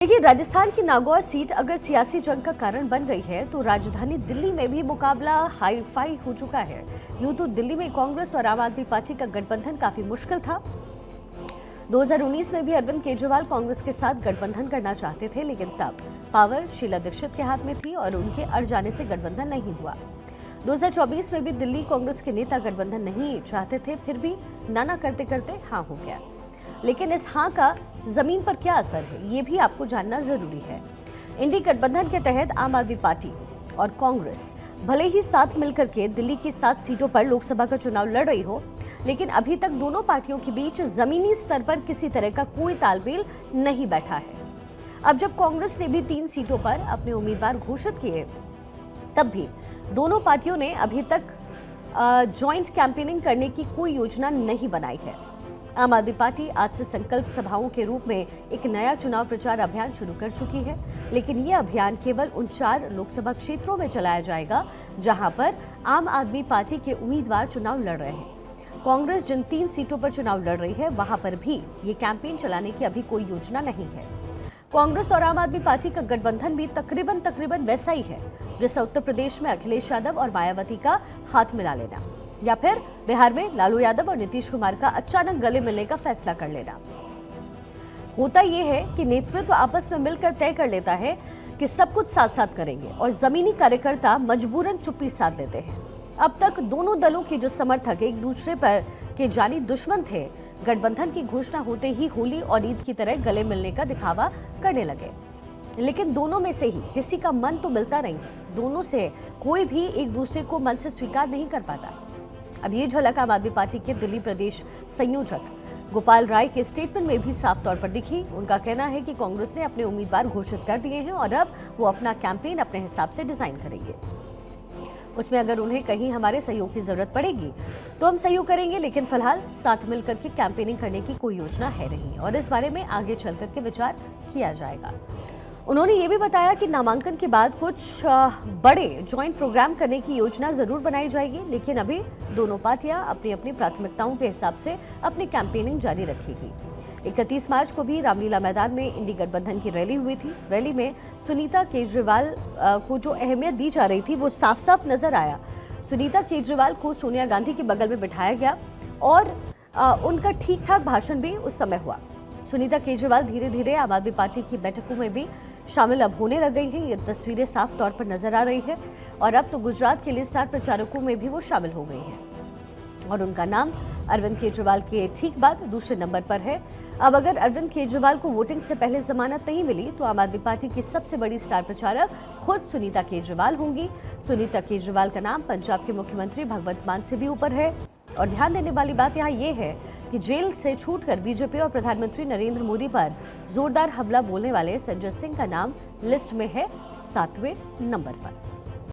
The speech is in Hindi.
देखिए, राजस्थान की नागौर सीट अगर सियासी जंग का कारण बन गई है तो राजधानी दिल्ली में भी मुकाबला हाई फाई हो चुका है। यूं तो दिल्ली में कांग्रेस और आम आदमी पार्टी का गठबंधन काफी मुश्किल था। 2019 में भी अरविंद केजरीवाल कांग्रेस के साथ गठबंधन करना चाहते थे, लेकिन तब पावर शीला दीक्षित के हाथ में थी और उनके अड़ जाने से गठबंधन नहीं हुआ। 2024 में भी दिल्ली कांग्रेस के नेता गठबंधन नहीं चाहते थे, फिर भी नाना करते करते हाँ हो गया। लेकिन इस हाँ का जमीन पर क्या असर है, ये भी आपको जानना जरूरी है। इंडी गठबंधन के तहत आम आदमी पार्टी और कांग्रेस भले ही साथ मिलकर के दिल्ली की 7 सीटों पर लोकसभा का चुनाव लड़ रही हो, लेकिन अभी तक दोनों पार्टियों के बीच जमीनी स्तर पर किसी तरह का कोई तालमेल नहीं बैठा है। अब जब कांग्रेस ने भी 3 सीटों पर अपने उम्मीदवार घोषित किए, तब भी दोनों पार्टियों ने अभी तक जॉइंट कैंपेनिंग करने की कोई योजना नहीं बनाई है। आम आदमी पार्टी आज से संकल्प सभाओं के रूप में एक नया चुनाव प्रचार अभियान शुरू कर चुकी है, लेकिन ये अभियान केवल उन 4 लोकसभा क्षेत्रों में चलाया जाएगा जहां पर आम आदमी पार्टी के उम्मीदवार चुनाव लड़ रहे हैं। कांग्रेस जिन 3 सीटों पर चुनाव लड़ रही है, वहां पर भी ये कैंपेन चलाने की अभी कोई योजना नहीं है। कांग्रेस और आम आदमी पार्टी का गठबंधन भी तकरीबन वैसा ही है जैसा उत्तर प्रदेश में अखिलेश यादव और मायावती का हाथ मिला लेना, या फिर बिहार में लालू यादव और नीतीश कुमार का अचानक गले मिलने का फैसला कर लेना। होता यह है कि नेतृत्व आपस में मिलकर तय कर लेता है कि सब कुछ साथ साथ करेंगे और जमीनी कार्यकर्ता मजबूरन चुप्पी साध लेते हैं। अब तक दोनों दलों के जो समर्थक एक दूसरे पर के जानी दुश्मन थे, गठबंधन की घोषणा होते ही होली और ईद की तरह गले मिलने का दिखावा करने लगे। लेकिन दोनों में से ही किसी का मन तो मिलता नहीं है। दोनों से कोई भी एक दूसरे को मन से स्वीकार नहीं कर पाता। अब ये झलक आम आदमी पार्टी के दिल्ली प्रदेश संयोजक गोपाल राय के स्टेटमेंट में भी साफ तौर पर दिखी। उनका कहना है कि कांग्रेस ने अपने उम्मीदवार घोषित कर दिए हैं और अब वो अपना कैंपेन अपने हिसाब से डिजाइन करेंगे। उसमें अगर उन्हें कहीं हमारे सहयोग की जरूरत पड़ेगी तो हम सहयोग करेंगे, लेकिन फिलहाल साथ मिलकर के कैंपेनिंग करने की कोई योजना है नहीं और इस बारे में आगे चलकर के विचार किया जाएगा। उन्होंने ये भी बताया कि नामांकन के बाद कुछ बड़े ज्वाइंट प्रोग्राम करने की योजना जरूर बनाई जाएगी, लेकिन अभी दोनों पार्टियां अपनी अपनी प्राथमिकताओं के हिसाब से अपनी कैंपेनिंग जारी रखेगी। 31 मार्च को भी रामलीला मैदान में इंडी गठबंधन की रैली हुई थी। रैली में सुनीता केजरीवाल को जो अहमियत दी जा रही थी वो साफ साफ नजर आया। सुनीता केजरीवाल को सोनिया गांधी के बगल में बिठाया गया और उनका ठीक ठाक भाषण भी उस समय हुआ। सुनीता केजरीवाल धीरे धीरे आम आदमी पार्टी की बैठकों में भी शामिल अब होने लग गई हैं। ये तस्वीरें साफ तौर पर नजर आ रही है और अब तो गुजरात के लिए स्टार प्रचारकों में भी वो शामिल हो गई हैं और उनका नाम अरविंद केजरीवाल के ठीक बाद दूसरे नंबर पर है। अब अगर अरविंद केजरीवाल को वोटिंग से पहले जमानत नहीं मिली तो आम आदमी पार्टी की सबसे बड़ी स्टार प्रचारक खुद सुनीता केजरीवाल होंगी। सुनीता केजरीवाल का नाम पंजाब के मुख्यमंत्री भगवंत मान से भी ऊपर है और ध्यान देने वाली बात यहाँ ये है कि जेल से छूटकर बीजेपी और प्रधानमंत्री नरेंद्र मोदी पर जोरदार हमला बोलने वाले संजय सिंह का नाम लिस्ट में है 7वें नंबर पर।